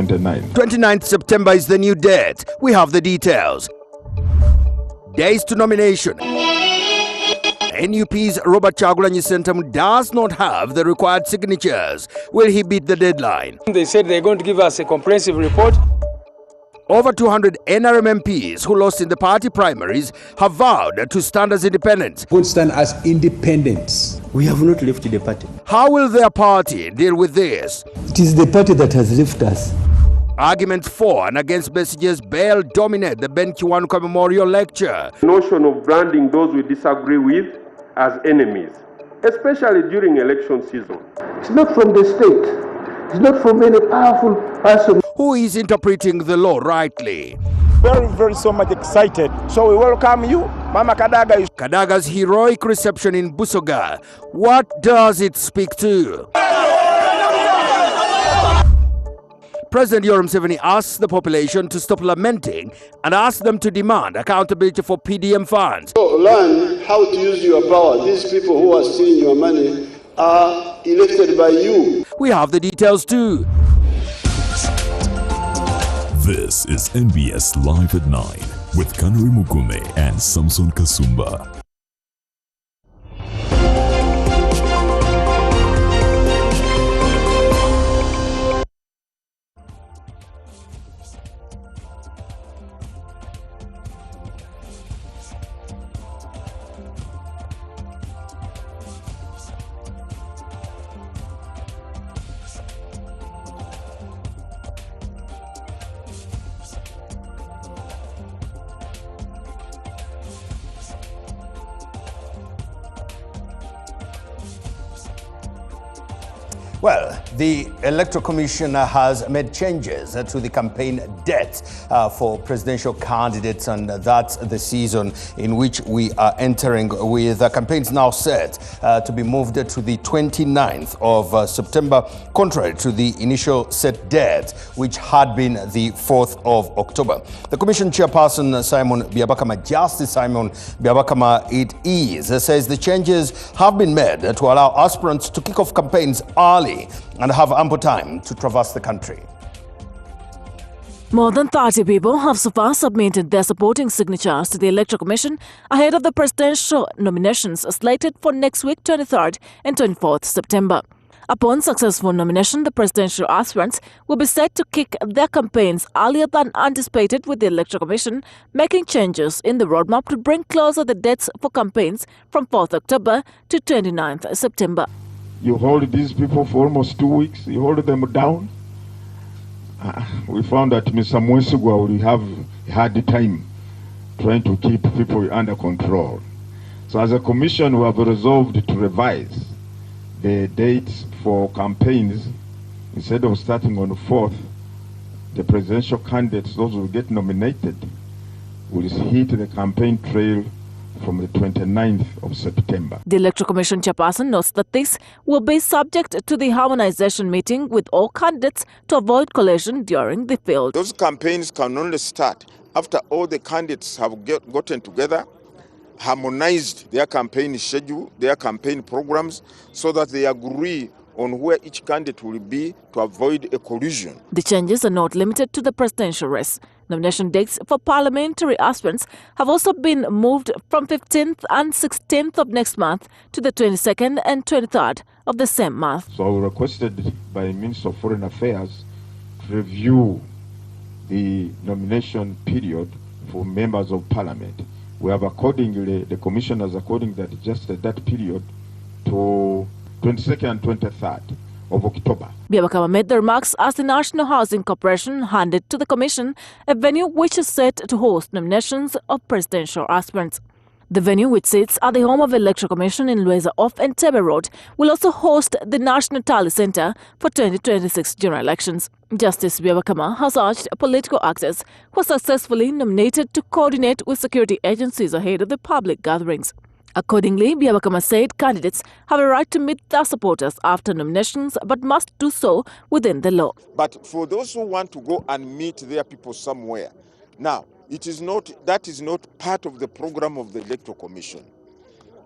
29th. 29th September is the new date. We have the details. Days to nomination. NUP's Robert Chagulanyi Sentamu does not have the required signatures. Will he beat the deadline? They said they're going to give us a comprehensive report. Over 200 NRM MPs who lost in the party primaries have vowed to stand as independents. Would stand as independents. We have not left the party. How will their party deal with this? It is the party that has left us. Arguments for and against Besigye's bail dominate the Ben Kiwanuka Memorial Lecture. The notion of branding those we disagree with as enemies, especially during election season. It's not from the state. It's not from any powerful person. Who is interpreting the law rightly? Very so much excited. So we welcome you, Mama Kadaga. Kadaga's heroic reception in Busoga. What does it speak to? President Yoweri Museveni asks the population to stop lamenting and ask them to demand accountability for PDM funds. So learn how to use your power. These people who are stealing your money are elected by you. We have the details too. This is NBS Live at 9 with Kanuri Mugume and Samson Kasumba. Well, the Electoral Commission has made changes to the campaign dates for presidential candidates, and that's the season in which we are entering, with campaigns now set to be moved to the 29th of September, contrary to the initial set date, which had been the 4th of October. The Commission Chairperson, Justice Simon Byabakama, it is, says the changes have been made to allow aspirants to kick off campaigns early and have ample time to traverse the country. More than 30 people have so far submitted their supporting signatures to the Electoral Commission ahead of the presidential nominations slated for next week, 23rd and 24th September. Upon successful nomination, the presidential aspirants will be set to kick their campaigns earlier than anticipated, with the Electoral Commission making changes in the roadmap to bring closer the dates for campaigns from 4th October to 29th September. You hold these people for almost 2 weeks, you hold them down. We found that Mr. Mwesugwa would have had the time trying to keep people under control. So as a commission, we have resolved to revise the dates for campaigns. Instead of starting on the 4th, the presidential candidates, those who get nominated, will hit the campaign trail from the 29th of September. The Electoral Commission Chairperson notes that this will be subject to the harmonization meeting with all candidates to avoid collision during the field. Those campaigns can only start after all the candidates have gotten together, harmonized their campaign schedule, their campaign programs, so that they agree on where each candidate will be to avoid a collision. The changes are not limited to the presidential race. Nomination dates for parliamentary aspirants have also been moved from 15th and 16th of next month to the 22nd and 23rd of the same month. So I requested by Minister of Foreign Affairs to review the nomination period for members of parliament. We have accordingly, the commission has accordingly adjusted that period to 22nd and 23rd of October. Byabakama made the remarks as the National Housing Corporation handed to the Commission a venue which is set to host nominations of presidential aspirants. The venue, which sits at the home of the Electoral Commission in Lueza off Entebbe Road, will also host the National Tally Centre for 2026 general elections. Justice Byabakama has urged political actors who are successfully nominated to coordinate with security agencies ahead of the public gatherings. Accordingly, Byabakama said candidates have a right to meet their supporters after nominations, but must do so within the law. But for those who want to go and meet their people somewhere, now, that is not part of the program of the Electoral Commission.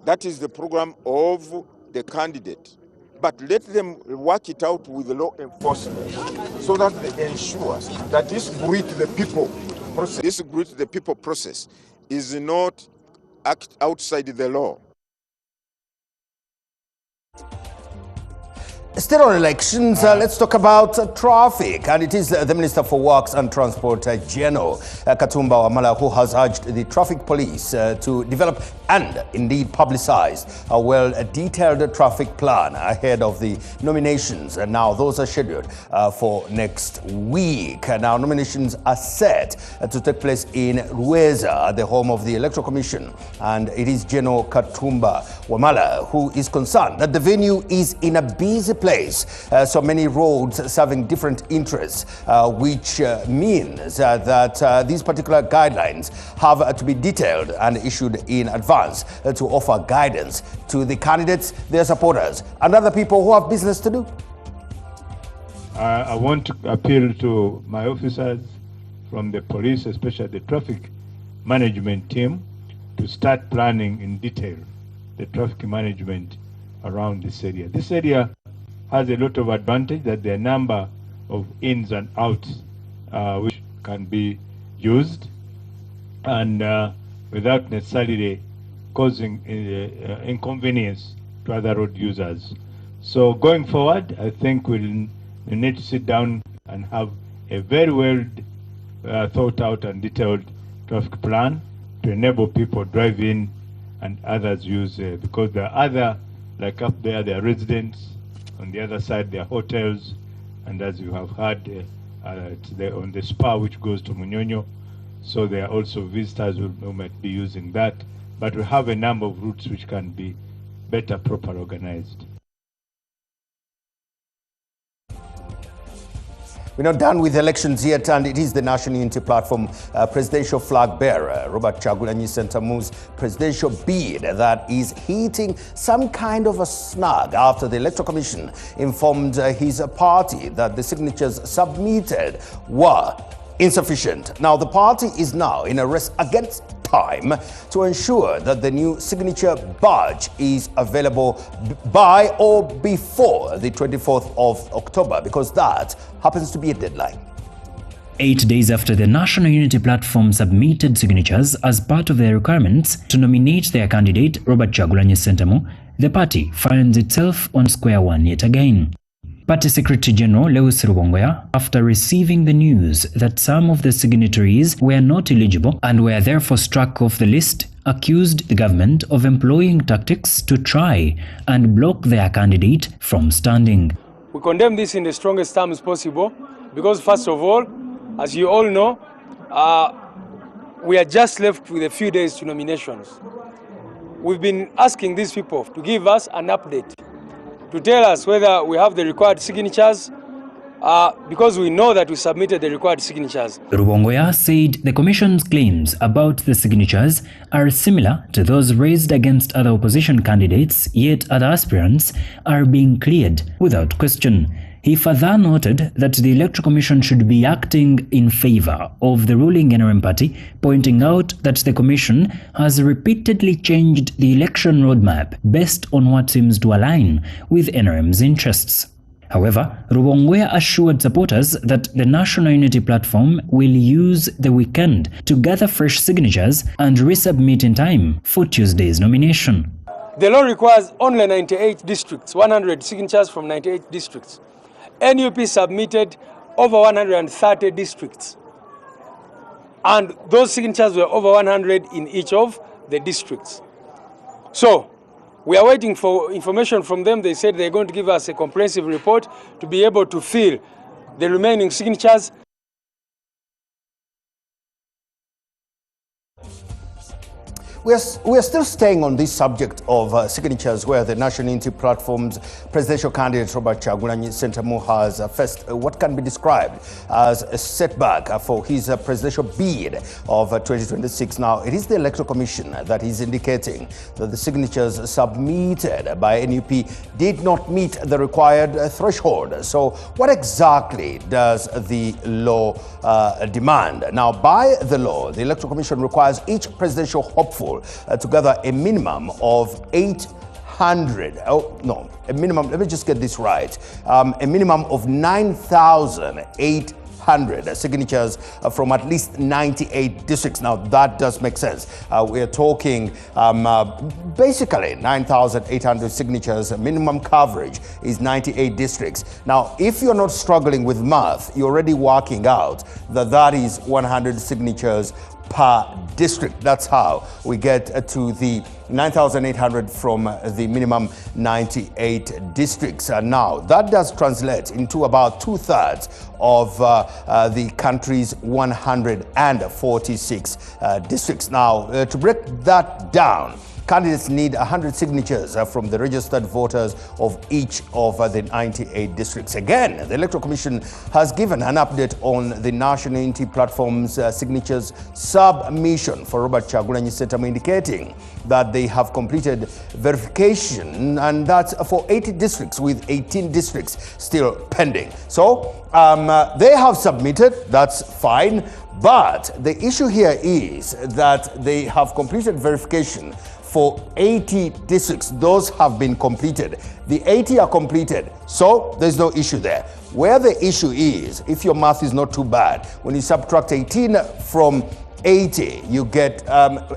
That is the program of the candidate but let them work it out with the law enforcement so that they ensure that this greet the people process, is not outside the law. Still on elections, let's talk about traffic. And it is the Minister for Works and Transport, General Katumba Wamala, who has urged the traffic police to develop and indeed publicize a well-detailed traffic plan ahead of the nominations. And now those are scheduled for next week. Now nominations are set to take place in Ruweza, the home of the Electoral Commission. And it is General Katumba Wamala who is concerned that the venue is in a busy place. So many roads serving different interests, which means that these particular guidelines have to be detailed and issued in advance to offer guidance to the candidates, their supporters, and other people who have business to do. I want to appeal to my officers from the police, especially the traffic management team, to start planning in detail the traffic management around this area. This area has a lot of advantage, that there are a number of ins and outs which can be used, and without necessarily causing inconvenience to other road users. So going forward, I think we need to sit down and have a very well thought out and detailed traffic plan to enable people drive in and others use, because there are other, like up there are residents, on the other side there are hotels, and as you have heard, on the spa which goes to Munyonyo, so there are also visitors who might be using that, but we have a number of routes which can be better, properly organized. We're not done with elections yet, and it is the National Unity Platform presidential flag bearer, Robert Kyagulanyi Ssentamu's presidential bid that is hitting some kind of a snag after the Electoral Commission informed his party that the signatures submitted were insufficient. Now, the party is now in a race against time to ensure that the new signature badge is available by or before the 24th of October, because that happens to be a deadline. 8 days after the National Unity Platform submitted signatures as part of their requirements to nominate their candidate, Robert Kyagulanyi Ssentamu, the party finds itself on square one yet again. Party Secretary General Lewis Rubongoya, after receiving the news that some of the signatories were not eligible and were therefore struck off the list, accused the government of employing tactics to try and block their candidate from standing. We condemn this in the strongest terms possible because, first of all, as you all know, we are just left with a few days to nominations. We've been asking these people to give us an update, to tell us whether we have the required signatures, because we know that we submitted the required signatures. Rubongoya said the Commission's claims about the signatures are similar to those raised against other opposition candidates, yet other aspirants are being cleared without question. He further noted that the Electoral Commission should be acting in favor of the ruling NRM party, pointing out that the Commission has repeatedly changed the election roadmap based on what seems to align with NRM's interests. However, Rubongoya assured supporters that the National Unity Platform will use the weekend to gather fresh signatures and resubmit in time for Tuesday's nomination. The law requires only 98 districts, 100 signatures from 98 districts. NUP submitted over 130 districts, and those signatures were over 100 in each of the districts. So we are waiting for information from them. They said they're going to give us a comprehensive report to be able to fill the remaining signatures. We are still staying on this subject of signatures, where the National Unity Platform's presidential candidate Robert Kyagulanyi Ssentamu has faced what can be described as a setback for his presidential bid of 2026. Now, it is the Electoral Commission that is indicating that the signatures submitted by NUP did not meet the required threshold. So what exactly does the law demand? Now, by the law, the Electoral Commission requires each presidential hopeful to gather a minimum of let me just get this right. A minimum of 9,800 signatures from at least 98 districts. Now that does make sense. We're talking basically 9,800 signatures. Minimum coverage is 98 districts. Now, if you're not struggling with math, you're already working out that that is 100 signatures per district. That's how we get to the 9,800 from the minimum 98 districts. Now, that does translate into about 2/3 of the country's 146 districts. Now, to break that down, candidates need 100 signatures from the registered voters of each of the 98 districts. Again, the Electoral Commission has given an update on the National Unity Platform's signatures submission for Robert Kyagulanyi Ssentamu, indicating that they have completed verification, and that's for 80 districts, with 18 districts still pending. So they have submitted, that's fine, but the issue here is that they have completed verification for 80 districts. Those have been completed. The 80 are completed, so there's no issue there. Where the issue is, if your math is not too bad, when you subtract 18 from 80, you get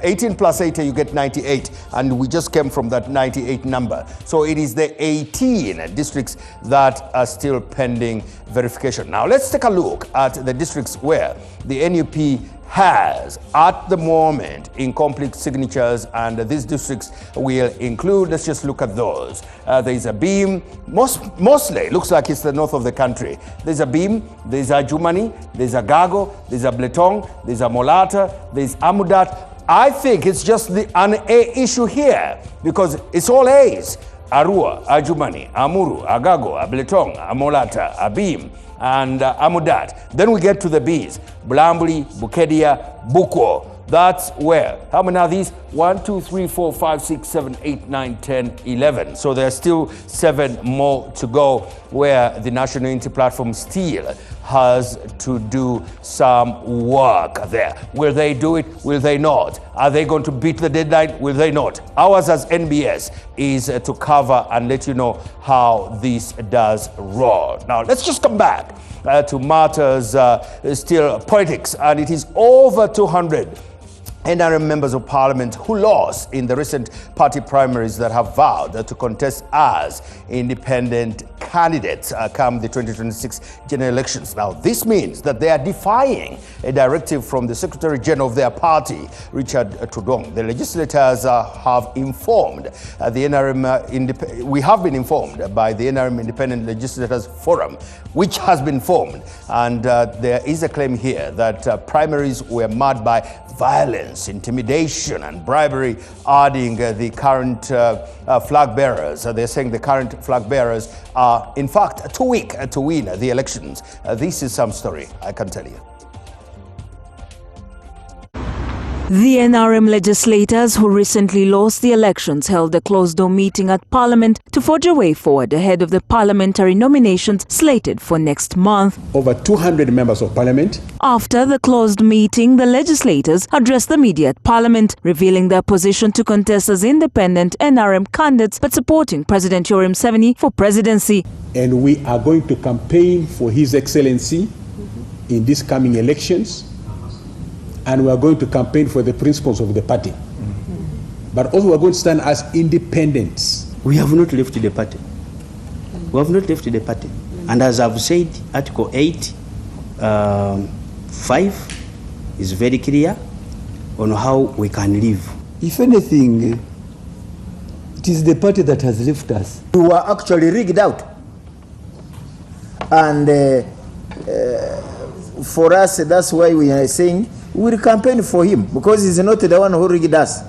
18 plus 80, you get 98, and we just came from that 98 number. So it is the 18 districts that are still pending verification. Now let's take a look at the districts where the NUP has at the moment incomplete signatures, and these districts will include, let's just look at those. There's a Beam, mostly looks like it's the north of the country. There's a Beam, there's a Jumani, there's a Gago, there's a Bletong, there's a Molata, there's Amudat. I think it's just an A issue here, because it's all A's. Arua, Ajumani, Amuru, Agago, Abletong, Amolata, Abim, and Amudat. Then we get to the B's. Bulambuli, Bukedia, Buko. That's where. How many are these? 1, 2, 3, 4, 5, 6, 7, 8, 9, 10, 11. So there are still 7 more to go, where the National Unity Platform still has to do some work there. Will they do it? Will they not? Are they going to beat the deadline? Will they not? Ours as NBS is to cover and let you know how this does roll. Now, let's just come back to matters still politics, and it is over 200 NRM members of parliament who lost in the recent party primaries that have vowed to contest as independent candidates come the 2026 general elections. Now, this means that they are defying a directive from the Secretary General of their party, Richard Tudong. The legislators have informed the NRM, we have been informed by the NRM Independent Legislators Forum, which has been formed, and there is a claim here that primaries were marred by violence, intimidation, and bribery, adding the current flag bearers. They're saying the current flag bearers are, in fact, too weak to win the elections. This is some story, I can tell you. The NRM legislators who recently lost the elections held a closed-door meeting at Parliament to forge a way forward ahead of the parliamentary nominations slated for next month. Over 200 members of Parliament. After the closed meeting, the legislators addressed the media at Parliament, revealing their position to contest as independent NRM candidates but supporting President Yoweri Museveni for presidency. And we are going to campaign for His Excellency in these coming elections. And we are going to campaign for the principles of the party. But also we are going to stand as independents. We have not left the party. We have not left the party. And as I've said, Article 8, 5 is very clear on how we can live. If anything, it is the party that has left us. We were actually rigged out. And for us, that's why we are saying we will campaign for him, because he's not the one who rigged us.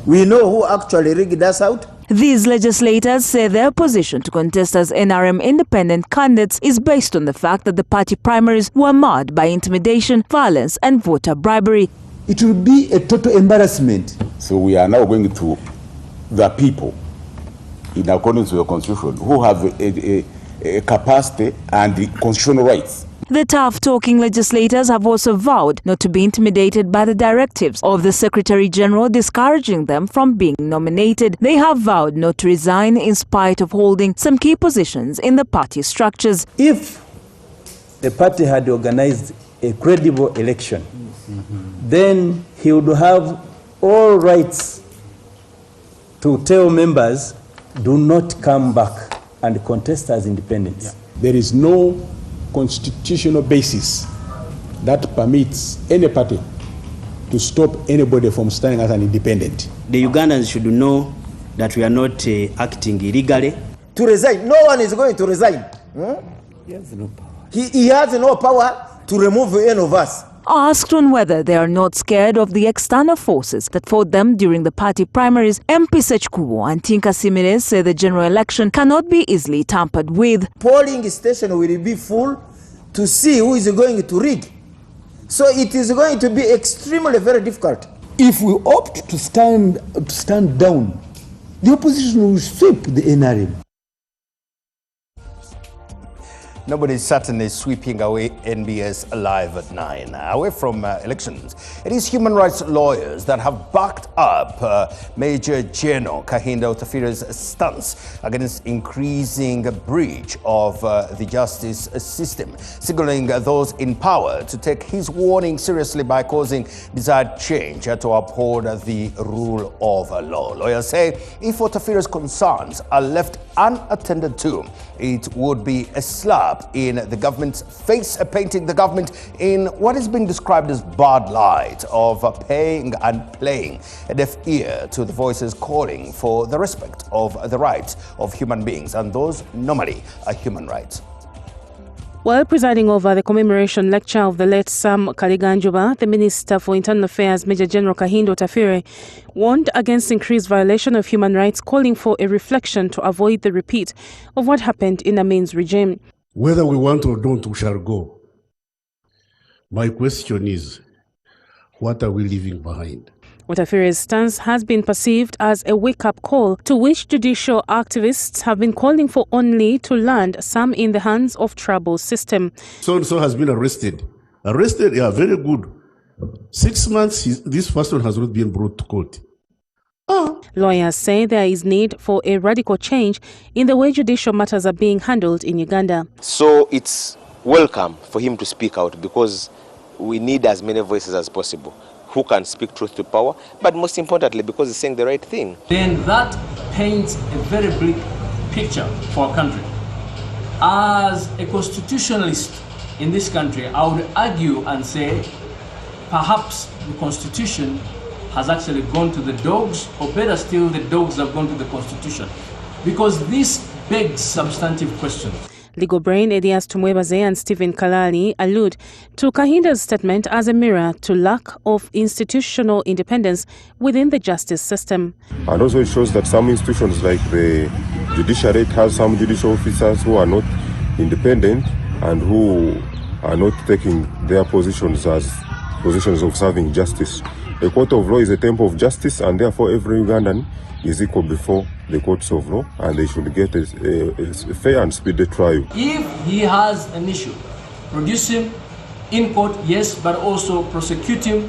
We know who actually rigged us out. These legislators say their position to contest as NRM independent candidates is based on the fact that the party primaries were marred by intimidation, violence, and voter bribery. It will be a total embarrassment. So we are now going to the people, in accordance with the Constitution, who have a capacity and the constitutional rights The tough-talking legislators have also vowed not to be intimidated by the directives of the Secretary-General discouraging them from being nominated. They have vowed not to resign in spite of holding some key positions in the party structures. If the party had organized a credible election, then he would have all rights to tell members, do not come back and contest as independents. Yeah. There is no constitutional basis that permits any party to stop anybody from standing as an independent. The Ugandans should know that we are not acting illegally. To resign, no one is going to resign. He has no power. He has no power to remove any of us. Asked on whether they are not scared of the external forces that fought them during the party primaries, MP Sechkubo and Tinka Simile say the general election cannot be easily tampered with. Polling station will be full to see who is going to rig. So it is going to be extremely very difficult. If we opt to stand down, the opposition will sweep the NRM. Nobody is certainly sweeping away NBS Live at 9. Away from elections, it is human rights lawyers that have backed up Major General Kahinda Otafire's stance against increasing breach of the justice system, signaling those in power to take his warning seriously by causing desired change to uphold the rule of law. Lawyers say if Otafire's concerns are left unattended to, it would be a slap in the government's face, painting the government in what is being described as bad light of paying and playing a deaf ear to the voices calling for the respect of the rights of human beings, and those normally are human rights. While presiding over the commemoration lecture of the late Sam Kaliganjuba, the Minister for Internal Affairs, Major General Kahinda Otafire, warned against increased violation of human rights, calling for a reflection to avoid the repeat of what happened in Amin's regime. Whether we want or don't, we shall go. My question is, what are we leaving behind? Otafire's stance has been perceived as a wake-up call to which judicial activists have been calling for only to land some in the hands of trouble system. So-and-so has been arrested. Arrested, yeah, very good. 6 months, this person has not been brought to court. Lawyers say there is need for a radical change in the way judicial matters are being handled in Uganda. So it's welcome for him to speak out, because we need as many voices as possible who can speak truth to power, but most importantly because he's saying the right thing. Then that paints a very bleak picture for our country. As a constitutionalist in this country, I would argue and say perhaps the Constitution has actually gone to the dogs, or better still, the dogs have gone to the Constitution, because this begs substantive questions. Legal brain Edias Tumwebaze and Stephen Kalali allude to Kahinda's statement as a mirror to lack of institutional independence within the justice system. And also it shows that some institutions like the judiciary has some judicial officers who are not independent and who are not taking their positions as positions of serving justice. A court of law is a temple of justice, and therefore every Ugandan is equal before the courts of law, and they should get a fair and speedy trial. If he has an issue, produce him in court, yes, but also prosecute him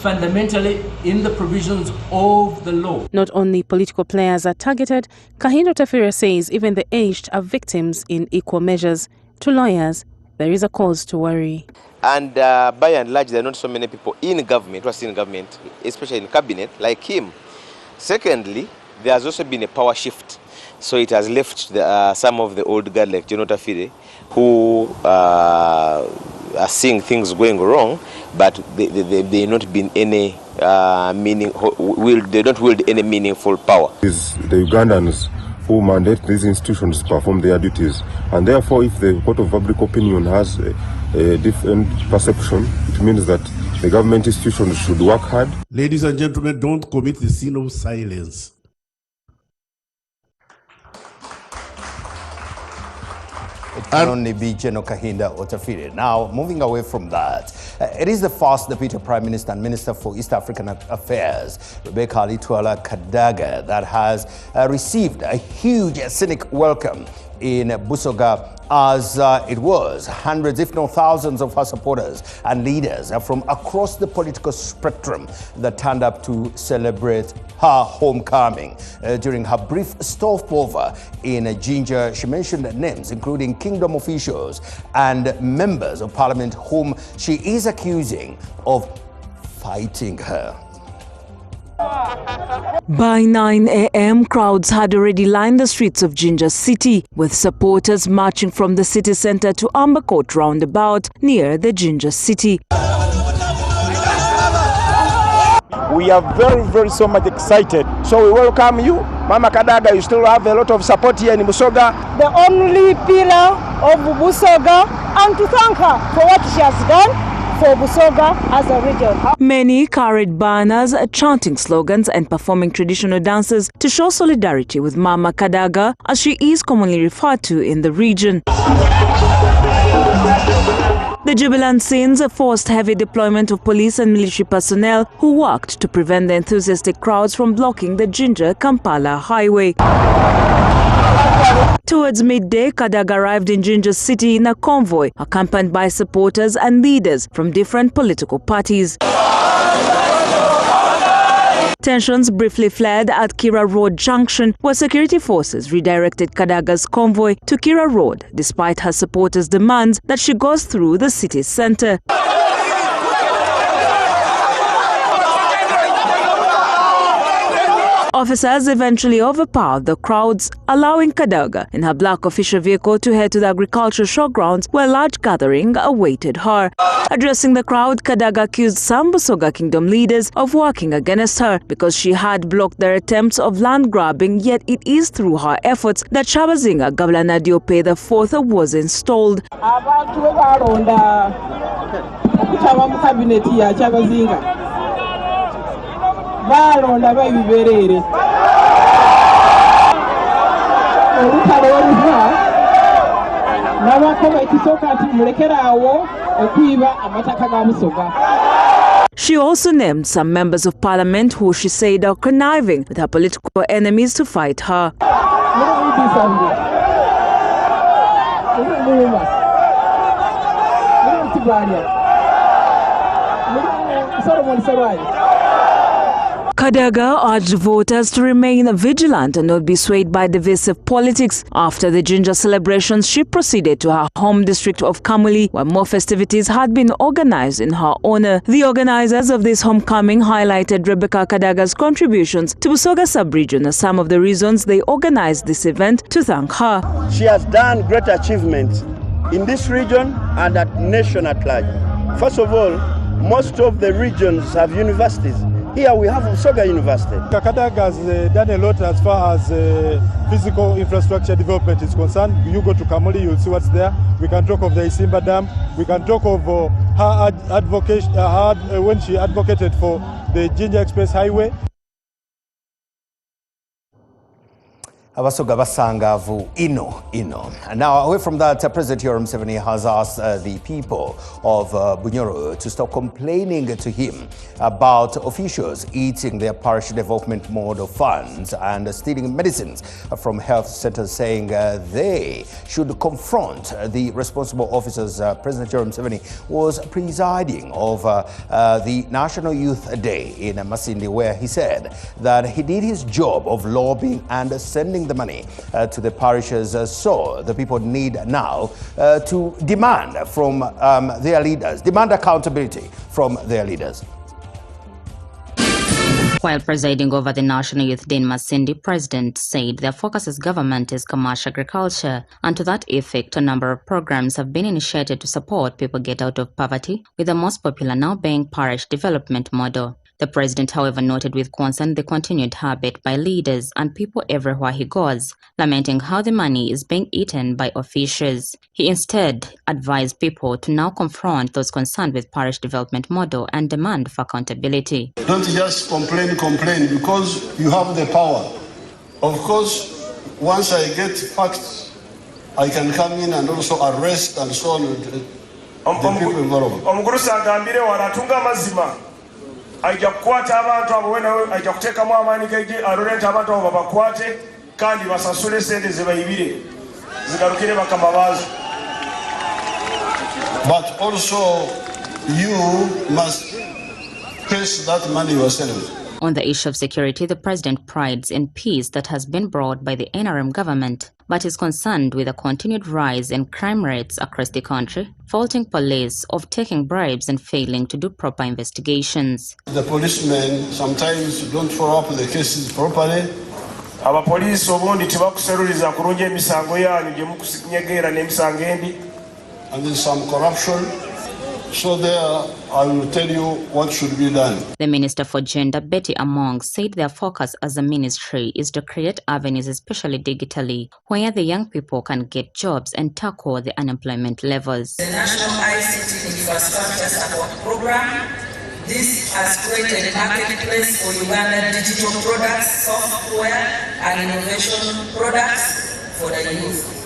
fundamentally in the provisions of the law. Not only political players are targeted, Kahinda Otafire says even the aged are victims in equal measures. To lawyers, there is a cause to worry. And by and large, there are not so many people in government, especially in cabinet, like him. Secondly, there has also been a power shift. So it has left some of the old guard like General Otafire who are seeing things going wrong, but they not been any they don't wield any meaningful power. It's the Ugandans who mandate these institutions to perform their duties, and therefore if the court of public opinion has a different perception, it means that the government institutions should work hard. Ladies and gentlemen, don't commit the sin of silence. It can only be General Kahinda Otafire. Now, moving away from that, it is the first Deputy Prime Minister and Minister for East African Affairs, Rebecca Litwala Kadaga, that has received a huge scenic welcome in Busoga as it was hundreds, if not thousands, of her supporters and leaders from across the political spectrum that turned up to celebrate her homecoming. During her brief stopover in Jinja, she mentioned names including kingdom officials and members of parliament whom she is accusing of fighting her. By 9 a.m., crowds had already lined the streets of Jinja City, with supporters marching from the city center to Amber Court roundabout near the Jinja City. We are very so much excited. So we welcome you. Mama Kadaga, you still have a lot of support here in Busoga. The only pillar of Busoga, and to thank her for what she has done for Busoga as a region. Many carried banners, chanting slogans and performing traditional dances to show solidarity with Mama Kadaga, as she is commonly referred to in the region. The jubilant scenes forced heavy deployment of police and military personnel who worked to prevent the enthusiastic crowds from blocking the Jinja-Kampala highway. Towards midday, Kadaga arrived in Jinja City in a convoy, accompanied by supporters and leaders from different political parties. Tensions briefly flared at Kira Road Junction, where security forces redirected Kadaga's convoy to Kira Road, despite her supporters' demands that she goes through the city center. Officers eventually overpowered the crowds, allowing Kadaga in her black official vehicle to head to the agricultural showgrounds where a large gathering awaited her. Addressing the crowd, Kadaga accused some Busoga Kingdom leaders of working against her because she had blocked their attempts of land grabbing, yet it is through her efforts that Chabazinga Governor Diope IV was installed. Balonda babiberere olutalo oluva n'abakoba ekisoka nti mulekerawo okwiba amataka ga Busoga. She also named some members of parliament who she said are conniving with her political enemies to fight her. Kadaga urged voters to remain vigilant and not be swayed by divisive politics. After the Jinja celebrations, she proceeded to her home district of Kamuli, where more festivities had been organized in her honor. The organizers of this homecoming highlighted Rebecca Kadaga's contributions to Busoga sub-region as some of the reasons they organized this event to thank her. She has done great achievements in this region and at nation at large. First of all, most of the regions have universities. Here we have Busoga University. Kadaga has done a lot as far as physical infrastructure development is concerned. You go to Kamuli, you'll see what's there. We can talk of the Isimba Dam. We can talk of her advocation, when she advocated for the Jinja Express Highway. Abasoga basangavu ino. Now, away from that, President Yoweri Museveni has asked the people of Bunyoro to stop complaining to him about officials eating their parish development model funds and stealing medicines from health centers, saying they should confront the responsible officers. President Yoweri Museveni was presiding over the National Youth Day in Masindi, where he said that he did his job of lobbying and sending the money to the parishes, so the people need now to demand from their leaders, demand accountability from their leaders. While presiding over the National Youth Day in Masindi, President said their focus as government is commercial agriculture, and to that effect, a number of programs have been initiated to support people get out of poverty, with the most popular now being parish development model. The president, however, noted with concern the continued habit by leaders and people everywhere he goes, lamenting how the money is being eaten by officials. He instead advised people to now confront those concerned with parish development model and demand for accountability. Don't just complain, because you have the power. Of course, once I get facts, I can come in and also arrest and so on the people involved. Ajja kukwata abantu abo wena ajja kuteekamu amaanyi gaije alolenta abantu abo babakwate kandi basasule sente ze bayibire zigalukire bakama baazo. but also you must face that money yourself. On the issue of security, the president prides in peace that has been brought by the NRM government, but is concerned with a continued rise in crime rates across the country, faulting police of taking bribes and failing to do proper investigations. The policemen sometimes don't follow up the cases properly. Abapoliisi obundi tebakuseruliza kulungi emisango yanyu gye mukunyegeera n'emisango embi. And there's some corruption. So there, I will tell you what should be done. The Minister for Gender, Betty Among, said their focus as a ministry is to create avenues, especially digitally, where the young people can get jobs and tackle the unemployment levels. The National ICT Infrastructure Support Program, this has created a marketplace for Uganda digital products, software, and innovation products for the youth.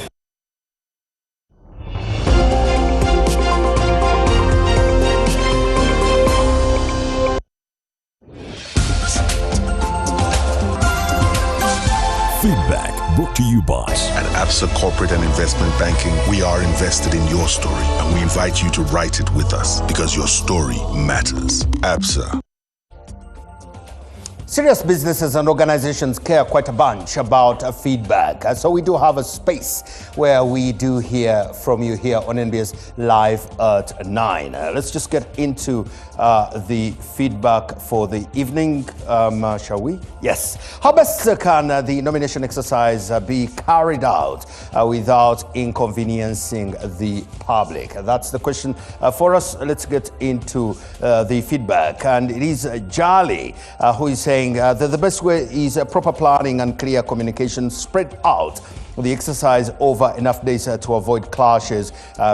Feedback brought to you by at ABSA Corporate and Investment Banking. We are invested in your story, and we invite you to write it with us because your story matters. ABSA. Serious businesses and organizations care quite a bunch about feedback. So we do have a space where we do hear from you here on NBS Live at 9. Let's just get into the feedback for the evening, shall we? Yes. How best can the nomination exercise be carried out without inconveniencing the public? That's the question for us. Let's get into the feedback. And it is Jali who is saying that the best way is proper planning and clear communication spread out the exercise over enough days to avoid clashes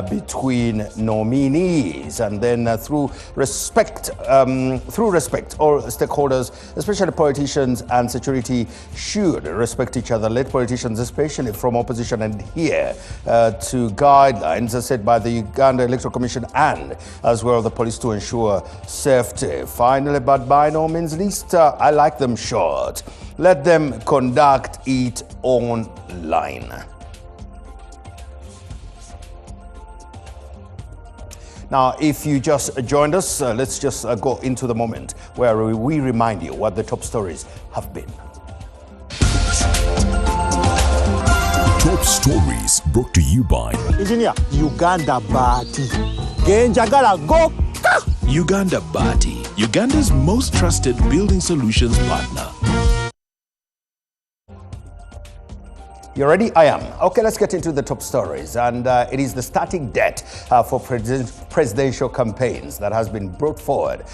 between nominees, and then through respect, all stakeholders, especially politicians and security, should respect each other. Let politicians, especially from opposition, adhere to guidelines set by the Uganda Electoral Commission and as well the police to ensure safety. Finally, but by no means least, I like them short. Let them conduct it online. Now, if you just joined us, let's just go into the moment where we remind you what the top stories have been. Top stories brought to you by Engineer Uganda Bati. Genjagala go. Uganda Bati, Uganda's most trusted building solutions partner. You ready? I am. Okay, let's get into the top stories. And it is the starting date for presidential campaigns that has been brought forward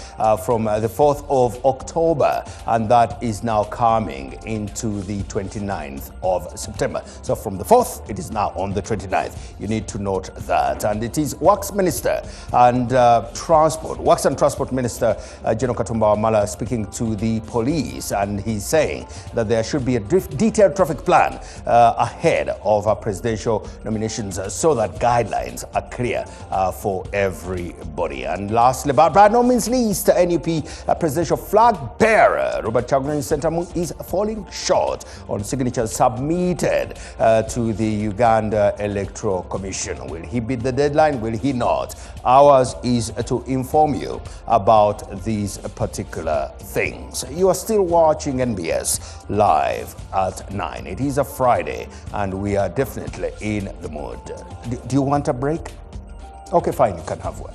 from the 4th of October, and that is now coming into the 29th of September. So from the 4th, it is now on the 29th. You need to note that. And it is Works Minister and Works and Transport Minister General Katumba Wamala speaking to the police, and he's saying that there should be a detailed traffic plan ahead of presidential nominations so that guidelines are clear for everybody. And lastly, but by no means least, NUP presidential flag bearer Robert Kyagulanyi Ssentamu is falling short on signatures submitted to the Uganda Electoral Commission. Will he beat the deadline? Will he not? Ours is to inform you about these particular things. You are still watching NBS Live at 9. It is a Friday, and we are definitely in the mood. Do you want a break? Okay, fine, you can have one.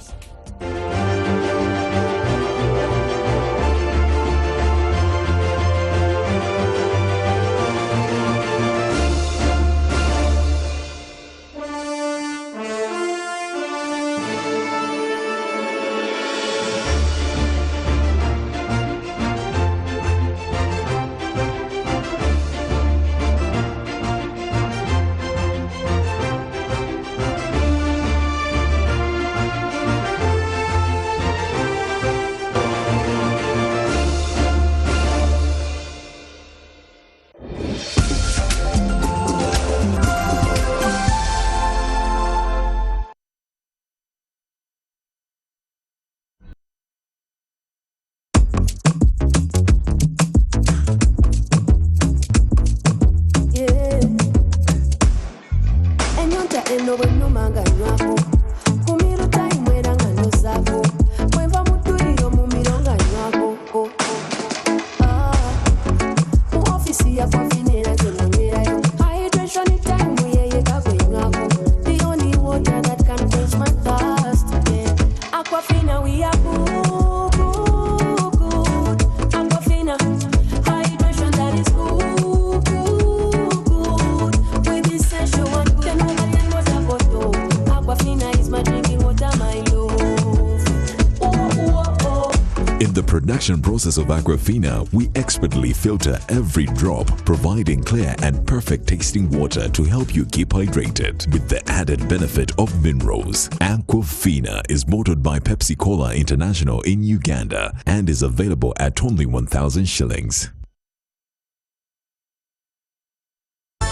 In the production process of Aquafina, we expertly filter every drop, providing clear and perfect tasting water to help you keep hydrated with the added benefit of minerals. Aquafina is bottled by Pepsi Cola International in Uganda and is available at only 1,000 shillings.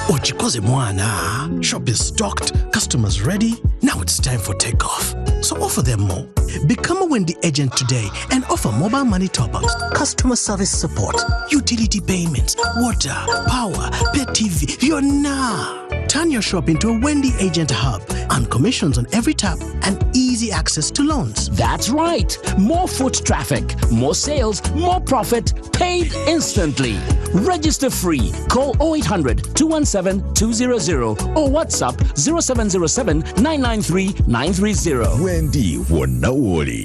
Ochikoze mwana. Shop is stocked, customers ready. Now it's time for takeoff. So offer them more. Become a Wendy agent today and offer mobile money top-ups, customer service support, utility payments, water, power, pay TV. You're nah. Turn your shop into a Wendy agent hub and commissions on every tap and easy access to loans. That's right. More foot traffic, more sales, more profit, paid instantly. Register free. Call 0800 217 200 or WhatsApp 0707 993 930. Wendy Wanawoli.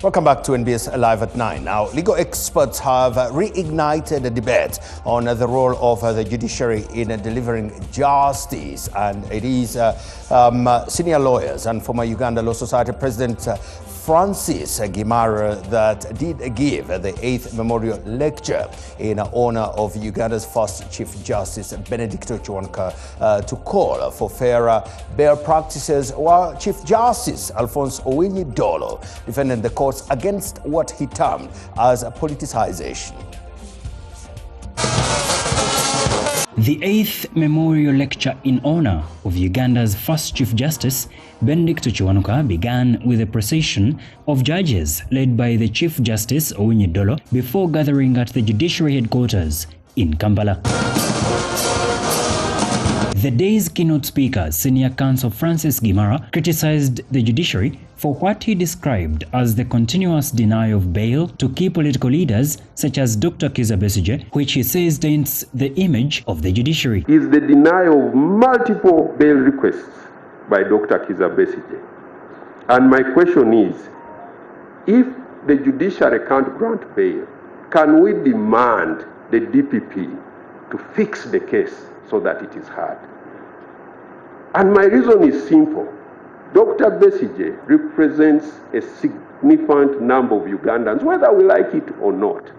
Welcome back to NBS Live at 9. Now, legal experts have reignited a debate on the role of the judiciary in delivering justice, and it is senior lawyers and former Uganda Law Society President Francis Gimara that did give the 8th Memorial Lecture in honor of Uganda's first Chief Justice Benedicto Chiwanuka to call for fairer bail practices, while Chief Justice Alphonse Owiny Dolo defended the courts against what he termed as a politicization. The 8th Memorial Lecture in honor of Uganda's first Chief Justice, Benedicto Chiwanuka, began with a procession of judges led by the Chief Justice Owiny Dolo before gathering at the Judiciary Headquarters in Kampala. The day's keynote speaker, Senior Counsel Francis Gimara, criticized the judiciary for what he described as the continuous denial of bail to key political leaders such as Dr. Kizza Besigye, which he says taints the image of the judiciary. Is the denial of multiple bail requests by Dr. Kizza Besigye. And my question is, if the judiciary can't grant bail, can we demand the DPP to fix the case so that it is heard? And my reason is simple. Dr. Besigye represents a significant number of Ugandans, whether we like it or not.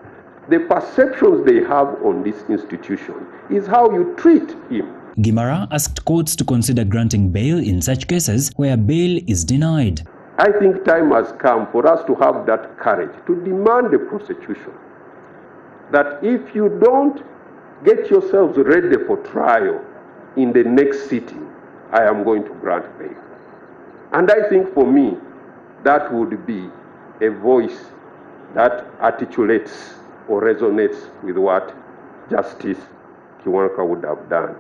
The perceptions they have on this institution is how you treat him. Gimara asked courts to consider granting bail in such cases where bail is denied. I think time has come for us to have that courage to demand the prosecution that if you don't get yourselves ready for trial in the next sitting, I am going to grant bail. And I think for me, that would be a voice that articulates or resonates with what Justice Chiwanuka would have done.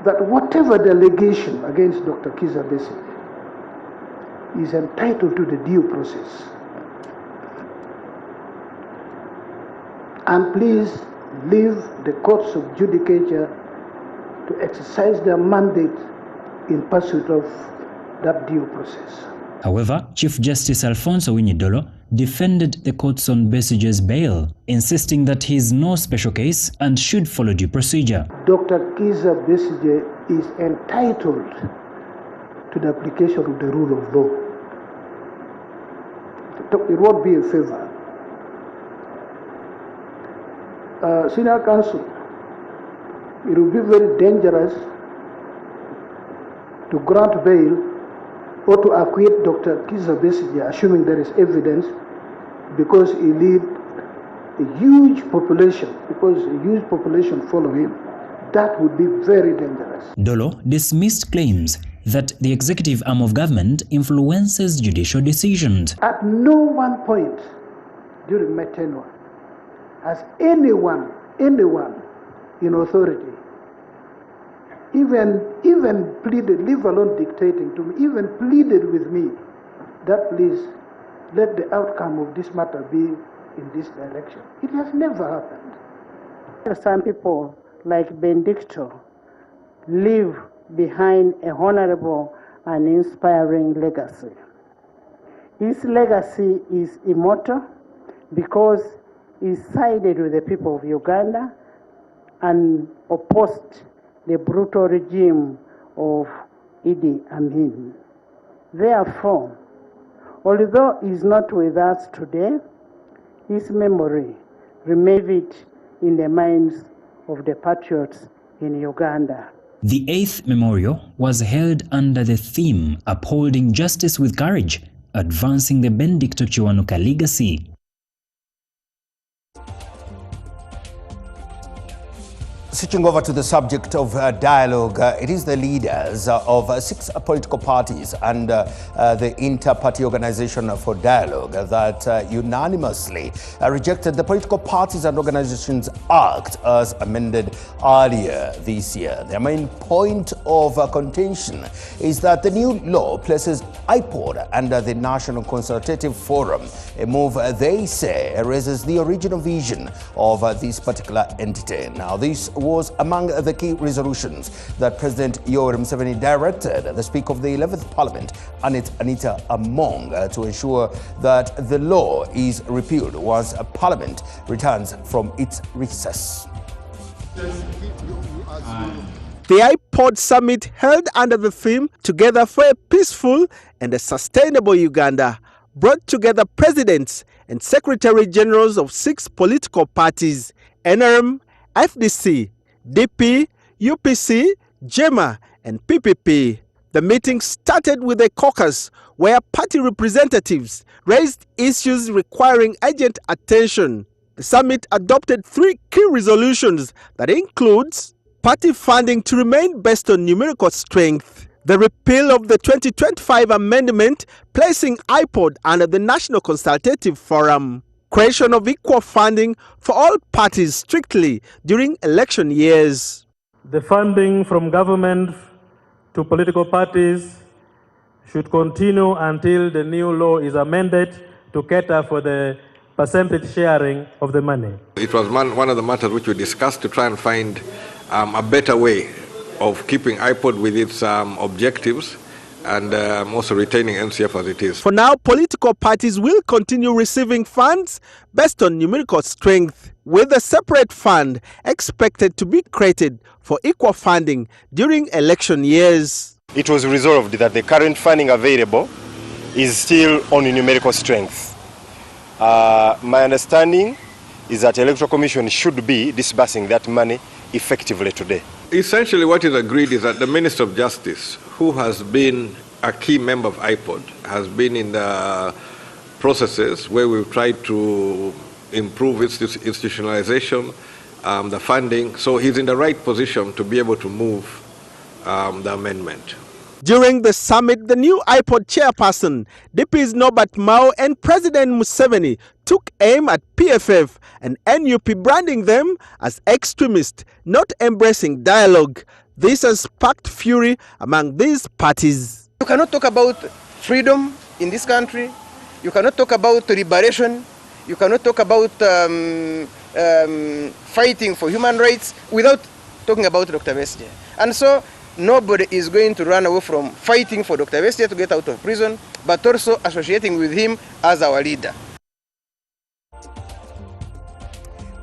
That whatever the allegation against Dr. Kizza Besigye is entitled to the due process. And please leave the courts of judicature to exercise their mandate in pursuit of that due process. However, Chief Justice Alphonse Owiny Dolo defended the courts on Besigye's bail, insisting that he is no special case and should follow due procedure. Dr. Kizza Besigye is entitled to the application of the rule of law. It won't be a favor. Senior counsel, it will be very dangerous to grant bail or to acquit Dr. Kizza Besigye, assuming there is evidence, because he led a huge population, because a huge population follow him, that would be very dangerous. Dolo dismissed claims that the executive arm of government influences judicial decisions. At no one point during my tenure has anyone in authority even pleaded, leave alone dictating to me, even pleaded with me that please let the outcome of this matter be in this direction. It has never happened. Some people like Benedicto leave behind a honorable and inspiring legacy. His legacy is immortal because he sided with the people of Uganda and opposed the brutal regime of Idi Amin. Therefore, although he is not with us today, his memory remains in the minds of the patriots in Uganda. The 8th memorial was held under the theme Upholding Justice with Courage, Advancing the Benedicto Kiwanuka Legacy. Switching over to the subject of dialogue, it is the leaders of 6 political parties and the Inter-Party Organization for Dialogue that unanimously rejected the Political Parties and Organizations Act as amended earlier this year. Their main point of contention is that the new law places IPOD under the National Consultative Forum, a move they say erases the original vision of this particular entity. Now, this was among the key resolutions that President Yoweri Museveni directed the Speaker of the 11th Parliament, Anita Among, to ensure that the law is repealed once Parliament returns from its recess. The IPOD summit held under the theme Together for a Peaceful and a Sustainable Uganda brought together presidents and secretary generals of 6 political parties: NRM, FDC, DP, UPC, JEMA, and PPP. The meeting started with a caucus where party representatives raised issues requiring urgent attention. The summit adopted 3 key resolutions that includes party funding to remain based on numerical strength, the repeal of the 2025 amendment placing IPOD under the National Consultative Forum, creation of equal funding for all parties strictly during election years. The funding from government to political parties should continue until the new law is amended to cater for the percentage sharing of the money. It was one of the matters which we discussed to try and find a better way of keeping IPOD with its objectives and also retaining NCF as it is. For now, political parties will continue receiving funds based on numerical strength, with a separate fund expected to be created for equal funding during election years. It was resolved that the current funding available is still on numerical strength. My understanding is that the Electoral Commission should be disbursing that money effectively today. Essentially what is agreed is that the Minister of Justice, who has been a key member of IPOD, has been in the processes where we've tried to improve its institutionalization, the funding, so he's in the right position to be able to move the amendment. During the summit, the new IPOD chairperson, DP's Norbert Mao, and President Museveni took aim at PFF and NUP, branding them as extremists, not embracing dialogue. This has sparked fury among these parties. You cannot talk about freedom in this country. You cannot talk about liberation. You cannot talk about fighting for human rights without talking about Dr. Besigye. And so nobody is going to run away from fighting for Dr. Besigye to get out of prison, but also associating with him as our leader.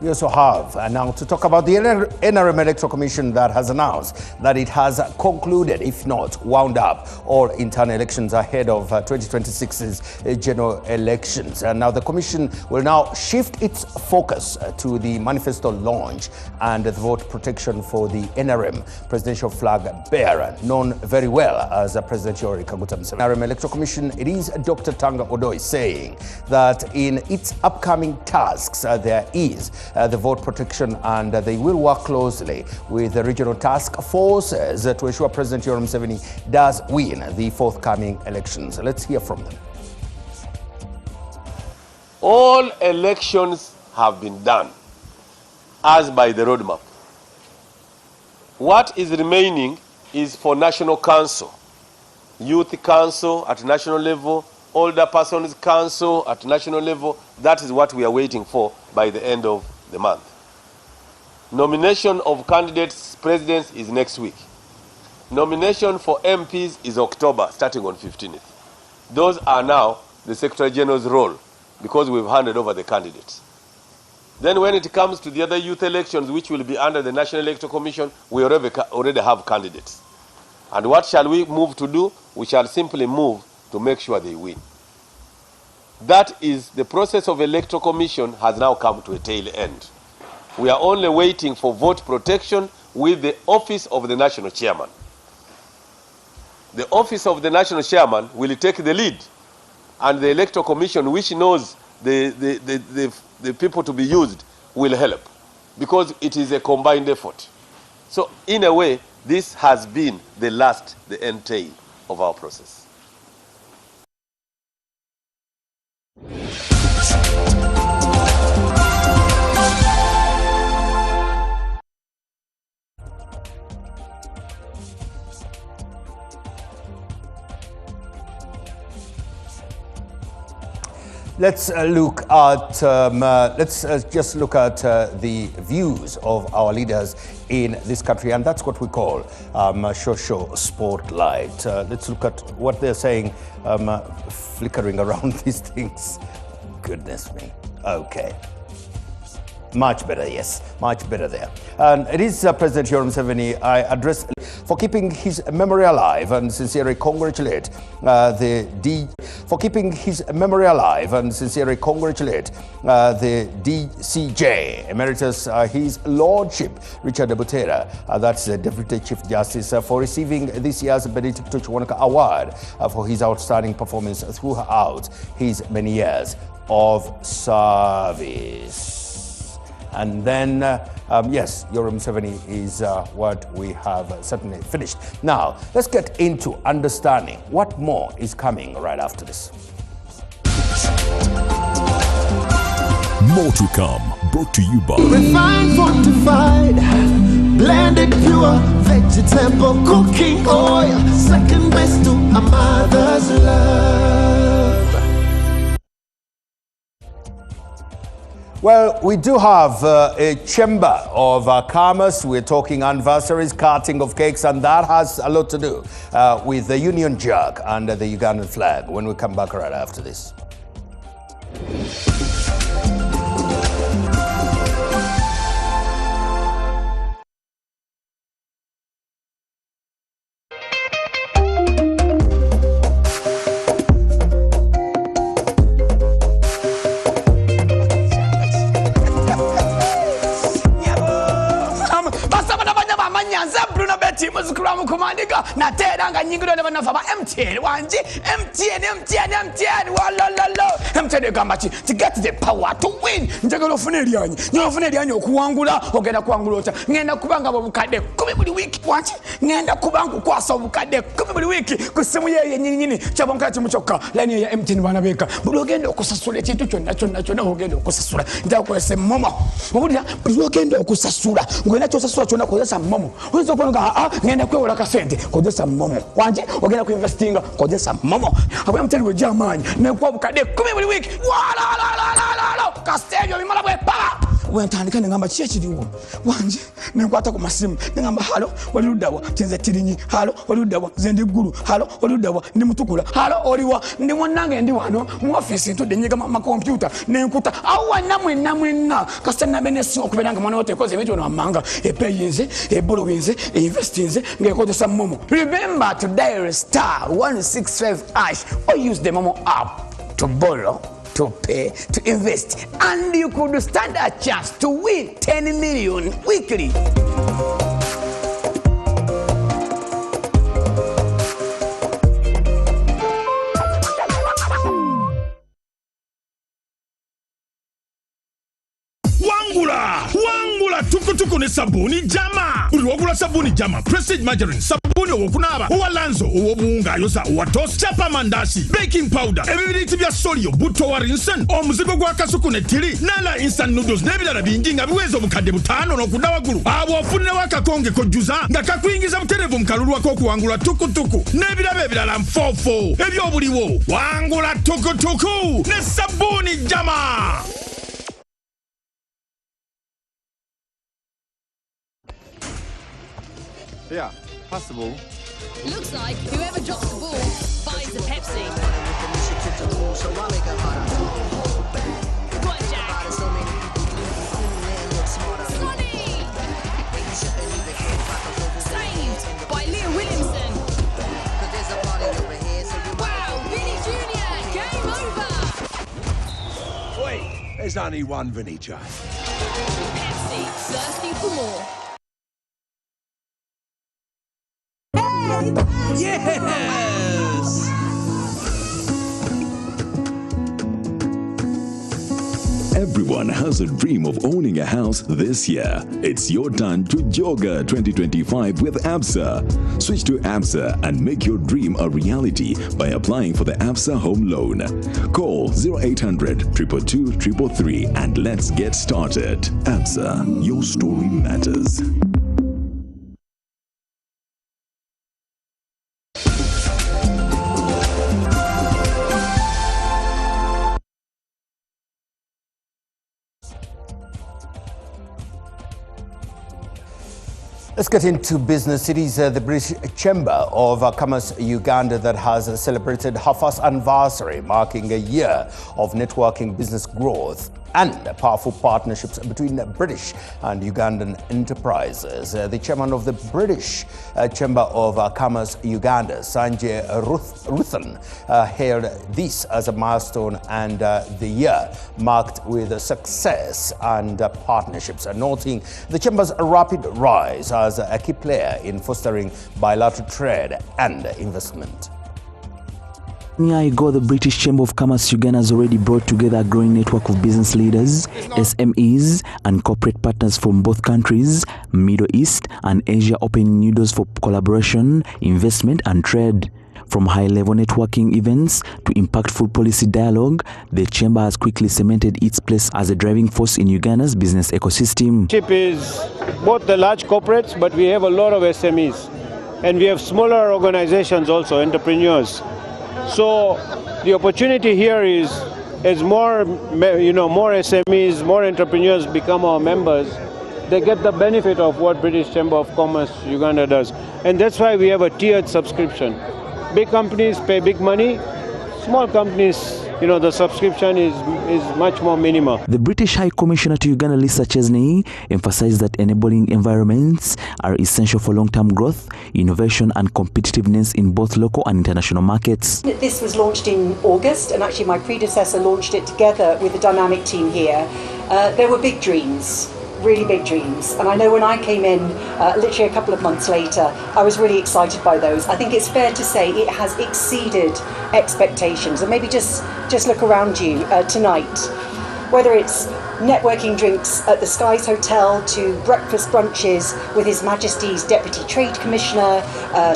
We also have now to talk about the NRM Electoral Commission that has announced that it has concluded, if not wound up, all internal elections ahead of 2026's general elections. And now the Commission will now shift its focus to the manifesto launch and the vote protection for the NRM presidential flag bearer, known very well as President Yoweri Kaguta Museveni. NRM Electoral Commission, it is Dr. Tanga Odoi saying that in its upcoming tasks there is the vote protection, and they will work closely with the regional task forces to ensure President Yoweri Museveni does win the forthcoming elections. Let's hear from them. All elections have been done as by the roadmap. What is remaining is for National Council, Youth Council at national level, Older Persons Council at national level. That is what we are waiting for by the end of the month. Nomination of candidates, presidents is next week. Nomination for MPs is October, starting on 15th. Those are now the Secretary General's role because we've handed over the candidates. Then when it comes to the other youth elections, which will be under the National Electoral Commission, we already have candidates. And what shall we move to do? We shall simply move to make sure they win. That is, the process of Electoral Commission has now come to a tail end. We are only waiting for vote protection with the Office of the National Chairman. The Office of the National Chairman will take the lead, and the Electoral Commission, which knows the people to be used, will help, because it is a combined effort. So in a way, this has been the end tail of our process. Let's look at just look at the views of our leaders in this country, and that's what we call Shosho Spotlight. Let's look at what they're saying, flickering around these things. Goodness me. Okay. Much better, yes. Much better there. And it is President Yoweri Museveni I address for keeping his memory alive and sincerely congratulate the DCJ Emeritus, His Lordship Richard Butera, that's the Deputy Chief Justice, for receiving this year's Benedicto Chiwanuka Award for his outstanding performance throughout his many years of service. And then, yes, Yoweri Museveni is what we have certainly finished. Now, let's get into understanding what more is coming right after this. More to come, brought to you by Refined, fortified, blended pure vegetable cooking oil, second best to a mother's love. Well, we do have a chamber of commerce. We're talking anniversaries, cutting of cakes, and that has a lot to do with the Union Jack and the Ugandan flag when we come back right after this. Muzukulamu kumandiga na teranga nyingiro ne banafa ba MTN wanji MTN walalo MTN gambachi to get the power to win njagalo ofune lyanyi okuwangula ogenda kuwangula ota ngenda kubanga bobukadde 10 buli wiki wanji ngenda kubanga kwasa obukadde 10 buli wiki ku simu ye nyinyi chabonka kimuchoka line ya MTN banabeka buli ogenda okusasula ekintu kyonna ogenda okusasula ndakwese momo obulira buli ogenda okusasula ngenda kyosasula kyonna kozesa momo oyinza okubanga ngenda kwewola kasente kozesa momo wanje ogenda kuinvestinga kozesa momo abwe MTN we jamanyi ne kwa bukadde 10 buli wiki wala kastelyo bimala bwe pala bwentandika nengamba kiki ekiriwo wanje nenkwata ku masimu nengamba halo oluddawa kyenze tirinyi halo oluddawa nze ndi ggulu halo oluddawa ndi mutukula halo oliwa ndi munnange ndi wano mu office ntudde nyiga makompyuta nenkuta awa namwenna kasita nabe nesi okubeera nga mwana wotekoze ebintu bino wammanga epeyinze ebolowinze einvestinze ng'ekozesa momo. Remember to dial star 165 hash or use the Momo app to borrow, to pay, to invest, and you could stand a chance to win 10 million weekly. Wangula tukutuku ne sabuni jama. Buli wagula sabuni jama Prestige margarine sabuni owokunaaba owalanzo owobuwunga ayoza owatos chapa mandasi baking powder ebibiriti bya solio buto wa rinsen omuzigo gwa kasuku ne tiri nala instant noodles n'ebirala bingi nga biweza obukadde butaano n'okudda waggulu abo ofunira wakakonge kojjuza nga kakuyingiza buterevu mu kalulu ak'okuwangula tukutuku n'ebirabo ebirala nfoofo ebyobuliwo wangula tukutuku ne sabuni jama. Yeah, possible. Looks like whoever drops the ball buys a Pepsi. Go on, Jack. Sonny! Saved by Leah Williamson. Wow, Vinny Jr. Game over. Wait, there's only one Vinny J. Pepsi, thirsty for more. Yes! Everyone has a dream of owning a house this year. It's your turn to Joga 2025 with ABSA. Switch to ABSA and make your dream a reality by applying for the ABSA Home Loan. Call 0800 222 333 and let's get started. ABSA, your story matters. Let's get into business. It is the British Chamber of Commerce Uganda that has celebrated her first anniversary, marking a year of networking business growth and powerful partnerships between British and Ugandan enterprises. The chairman of the British Chamber of Commerce Uganda, Sanjay Ruthan, hailed this as a milestone and the year marked with success and partnerships, noting the Chamber's rapid rise as a key player in fostering bilateral trade and investment. A year ago, the British Chamber of Commerce Uganda has already brought together a growing network of business leaders, SMEs, and corporate partners from both countries, Middle East and Asia, opening new doors for collaboration, investment, and trade. From high-level networking events to impactful policy dialogue, the Chamber has quickly cemented its place as a driving force in Uganda's business ecosystem. Chip is both the large corporates, but we have a lot of SMEs. And we have smaller organizations also, entrepreneurs. So the opportunity here is as more SMEs, more entrepreneurs become our members, they get the benefit of what British Chamber of Commerce Uganda does. And that's why we have a tiered subscription. Big companies pay big money, small companies, the subscription is much more minimal. The British High Commissioner to Uganda, Lisa Chesney, emphasized that enabling environments are essential for long-term growth, innovation and competitiveness in both local and international markets. This was launched in August, and actually my predecessor launched it together with the dynamic team here. There were big dreams. Really big dreams, and I know when I came in literally a couple of months later, I was really excited by those. I think it's fair to say it has exceeded expectations, and maybe just look around you tonight, whether it's networking drinks at the Skies Hotel to breakfast brunches with His Majesty's Deputy Trade Commissioner,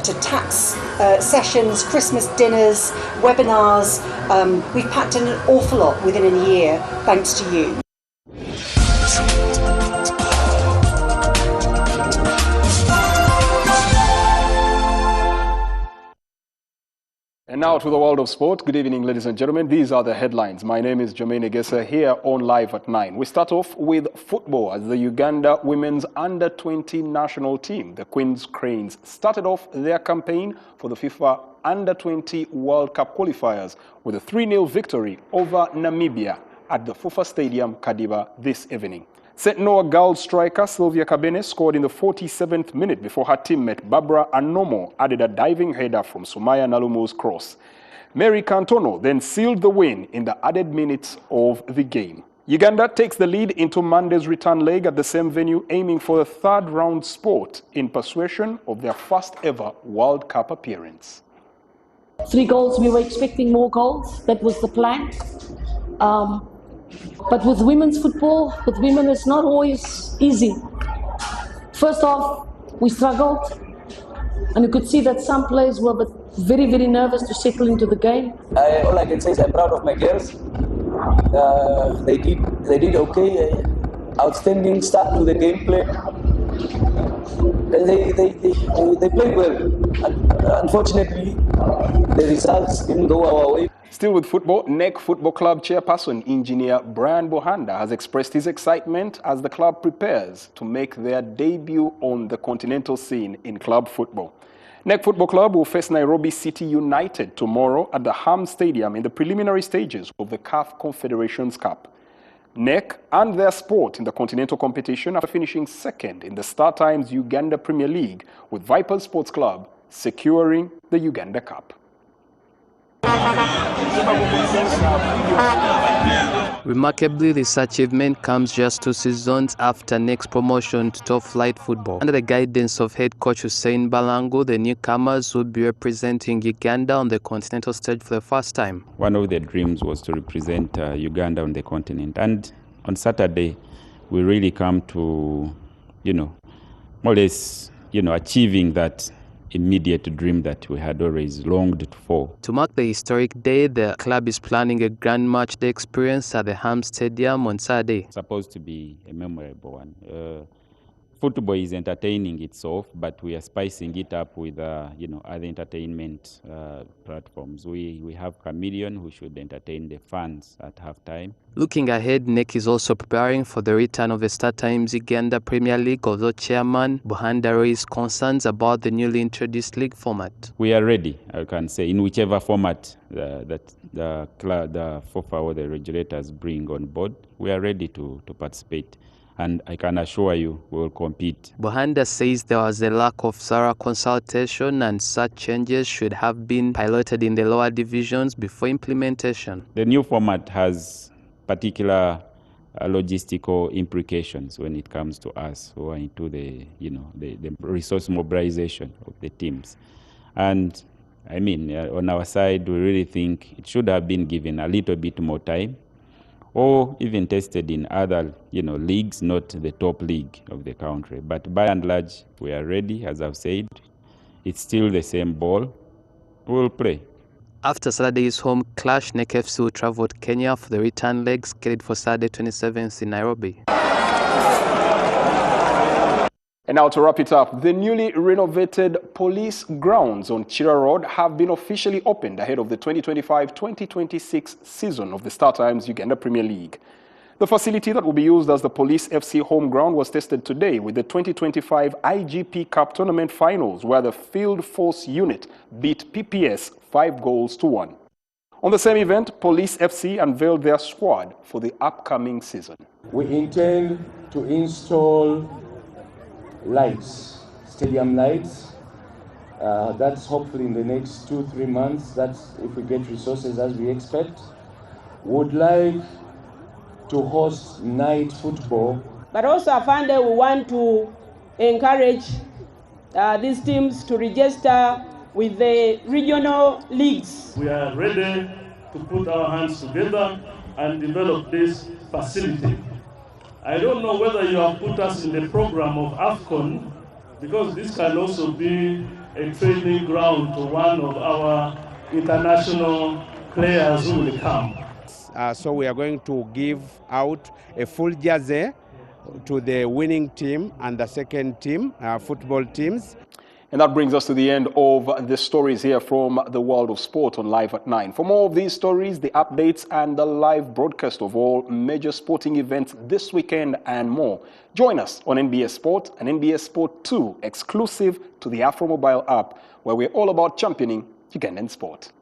to tax sessions, Christmas dinners, webinars. We've packed in an awful lot within a year thanks to you. And Now to the world of sport. Good evening, ladies and gentlemen. These are the headlines. My name is Jermaine Egesa here on Live at 9. We start off with football as the Uganda women's under-20 national team, the Queen's Cranes, started off their campaign for the FIFA Under-20 World Cup qualifiers with a 3-0 victory over Namibia at the FUFA Stadium, Kadiba, this evening. St. Noah Girls striker Sylvia Kabene scored in the 47th minute before her teammate Barbara Anomo added a diving header from Sumaya Nalumu's cross. Mary Cantono then sealed the win in the added minutes of the game. Uganda takes the lead into Monday's return leg at the same venue, aiming for the third round spot in pursuit of their first ever World Cup appearance. 3 goals, we were expecting more goals. That was the plan. But with women's football, with women, it's not always easy. First off, we struggled, and you could see that some players were very, very nervous to settle into the game. All I can say is I'm proud of my girls. They did okay. Outstanding start to the gameplay. They played well. Unfortunately, the results didn't go our way. Still with football, NEC Football Club chairperson engineer Brian Bohanda has expressed his excitement as the club prepares to make their debut on the continental scene in club football. NEC Football Club will face Nairobi City United tomorrow at the Ham Stadium in the preliminary stages of the CAF Confederations Cup. NEC and their sport in the continental competition after finishing second in the Star Times Uganda Premier League, with Vipers Sports Club securing the Uganda Cup. Remarkably, this achievement comes just 2 seasons after NEC's promotion to top flight football. Under the guidance of head coach Hussein Balango, the newcomers will be representing Uganda on the continental stage for the first time. One of the dreams was to represent Uganda on the continent, and on Saturday we really come to, more or less, achieving that immediate dream that we had always longed for. To mark the historic day, the club is planning a grand match day experience at the Ham Stadium on Saturday. It's supposed to be a memorable one. Football is entertaining itself, but we are spicing it up with other entertainment platforms. We have Chameleon, who should entertain the fans at halftime. Looking ahead, NEC is also preparing for the return of the Star Times Uganda Premier League, although Chairman Bohanda raised concerns about the newly introduced league format. We are ready, I can say, in whichever format that the FOFA or the regulators bring on board. We are ready to participate. And I can assure you we will compete. Bohanda says there was a lack of thorough consultation and such changes should have been piloted in the lower divisions before implementation. The new format has particular logistical implications when it comes to us or into the resource mobilization of the teams. And I mean, on our side, we really think it should have been given a little bit more time, or even tested in other leagues, not the top league of the country. But by and large, we are ready. As I've said, it's still the same ball. We'll play. After Saturday's home clash, NEC FC will travel to Kenya for the return leg scheduled for Saturday 27th in Nairobi. And now to wrap it up, the newly renovated police grounds on Chira Road have been officially opened ahead of the 2025-2026 season of the Star Times Uganda Premier League. The facility that will be used as the Police FC home ground was tested today with the 2025 IGP Cup Tournament Finals, where the Field Force unit beat PPS 5-1. On the same event, Police FC unveiled their squad for the upcoming season. We intend to install lights, stadium lights. That's hopefully in the next 2-3 months. That's if we get resources as we expect. Would like to host night football. But also, Afande, we want to encourage these teams to register with the regional leagues. We are ready to put our hands together and develop this facility. I don't know whether you have put us in the program of AFCON, because this can also be a training ground to one of our international players who will come. So we are going to give out a full jersey to the winning team and the second team, football teams. And that brings us to the end of the stories here from the world of sport on Live at 9. For more of these stories, the updates and the live broadcast of all major sporting events this weekend and more, join us on NBS Sport and NBS Sport 2, exclusive to the AfroMobile app, where we're all about championing Ugandan sport.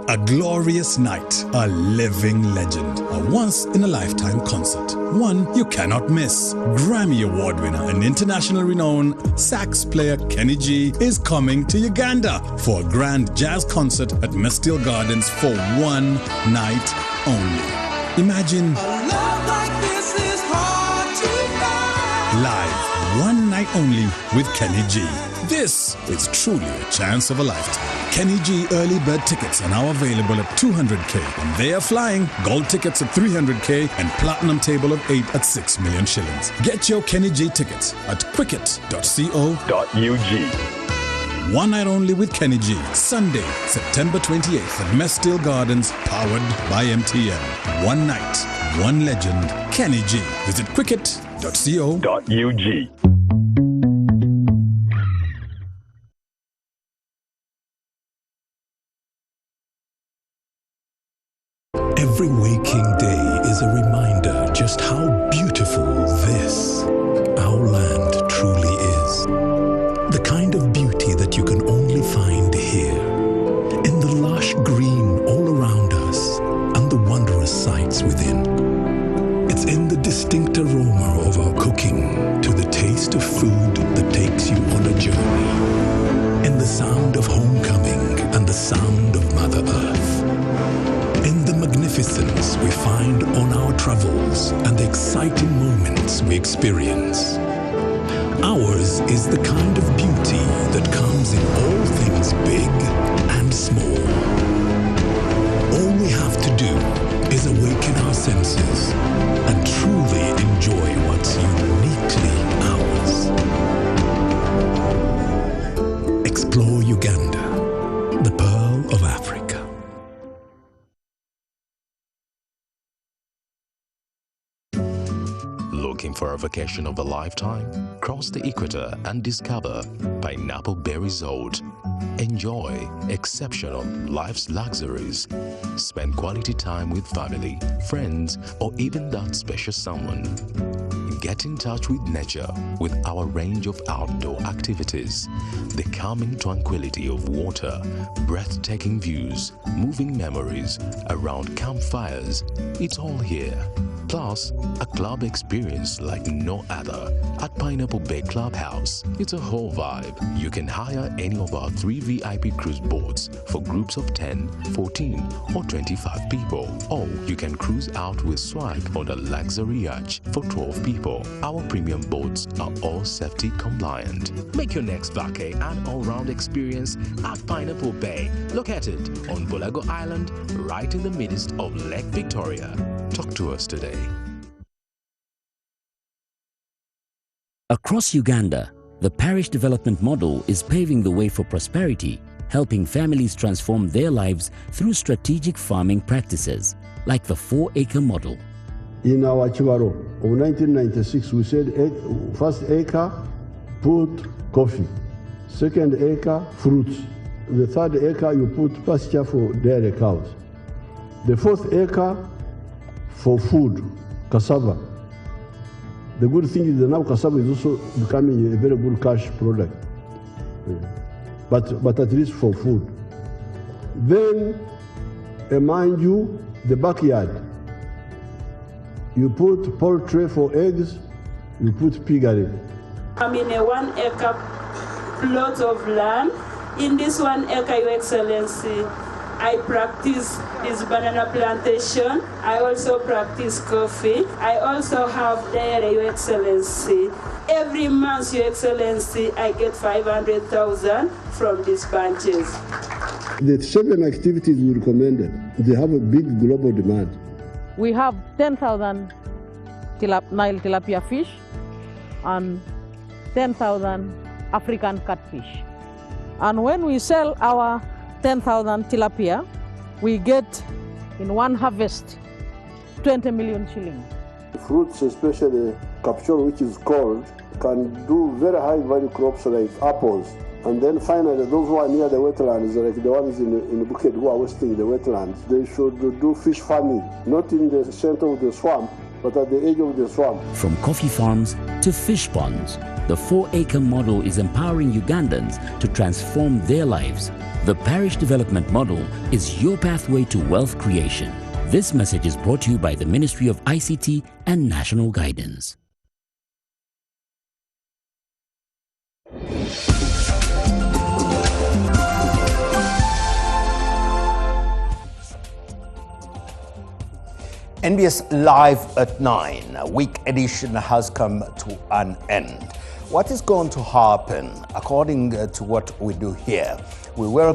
A glorious night, a living legend, a once-in-a-lifetime concert, one you cannot miss. Grammy Award winner and international renowned sax player Kenny G is coming to Uganda for a grand jazz concert at Mestil Gardens for one night only. Imagine a love like this is hard to find. Live, one night only with Kenny G. This is truly a chance of a lifetime. Kenny G early bird tickets are now available at 200k, and they are flying. Gold tickets at 300k and platinum table of 8 at 6 million shillings. Get your Kenny G tickets at quicket.co.ug. One night only with Kenny G. Sunday, September 28th at Mestil Gardens, powered by MTN. One night, one legend, Kenny G. Visit quicket.co.ug. Every waking day is a reminder just how beautiful this, our land, truly is. The kind of beauty that you can only find here, in the lush green all around us and the wondrous sights within. It's in the distinct aroma of our cooking to the taste of food that takes you on a journey, in the sound of homecoming and the sound of Mother Earth. In the magnificence we find on our travels and the exciting moments we experience. Ours is the kind of beauty that comes in all things big and small. All we have to do is awaken our senses and truly enjoy what's uniquely ours. Explore Uganda, the pearl of Africa. Looking for a vacation of a lifetime? Cross the equator and discover Pineapple Bay Resort. Enjoy exceptional life's luxuries. Spend quality time with family, friends, or even that special someone. Get in touch with nature with our range of outdoor activities. The calming tranquility of water, breathtaking views, moving memories around campfires. It's all here. Plus, a club experience like no other at Pineapple Bay Clubhouse. It's a whole vibe. You can hire any of our 3 VIP cruise boats for groups of 10, 14, or 25 people. Or you can cruise out with swag on a luxury yacht for 12 people. Our premium boats are all safety compliant. Make your next vacay an all-round experience at Pineapple Bay, located on Bulago Island, right in the midst of Lake Victoria. Talk to us today. Across Uganda, the parish development model is paving the way for prosperity, helping families transform their lives through strategic farming practices, like the 4-acre model. In our Chibaro of 1996, we said first acre, put coffee. Second acre, fruits. The third acre, you put pasture for dairy cows. The fourth acre, for food, cassava. The good thing is that now cassava is also becoming a very good cash product, but at least for food. Then, mind you, the backyard. You put poultry for eggs, you put piggery. I'm in a 1 acre plot of land. In this 1 acre, Your Excellency, I practice this banana plantation. I also practice coffee. I also have dairy, Your Excellency. Every month, Your Excellency, I get 500,000 from these bunches. The 7 activities we recommended, they have a big global demand. We have 10,000 Nile tilapia fish and 10,000 African catfish. And when we sell our 10,000 tilapia, we get in one harvest 20 million shillings. Fruits, especially capsule, which is cold, can do very high value crops like apples. And then finally, those who are near the wetlands, like the ones in Bukit who are wasting the wetlands, they should do fish farming, not in the center of the swamp, but at the edge of the swamp. From coffee farms to fish ponds, the 4-acre model is empowering Ugandans to transform their lives. The parish development model is your pathway to wealth creation. This message is brought to you by the Ministry of ICT and National Guidance. NBS Live at 9, a week edition has come to an end. What is going to happen, according to what we do here? We welcome